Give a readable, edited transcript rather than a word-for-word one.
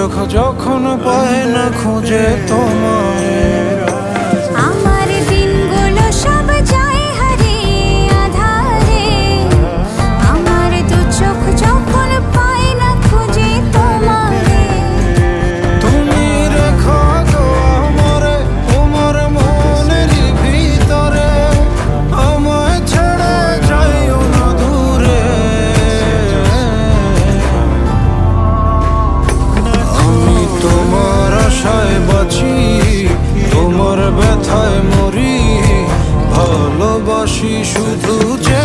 চোখ যখন পায় না খুঁজে তোমারে, আমার দিনগুলো সব যায় হারিয়ে আধারে, আমার দু চোখ যখন পায় না খুঁজে তোমারে। তুমি রেখো গো আমারে তোমার মনের ভিতরে, আমায় ছেড়ে যাইও না দূরে। আমি তোমার আশায় বাঁচি, তোমার ব্যথায় মরি, ভালোবাসি শুধু যে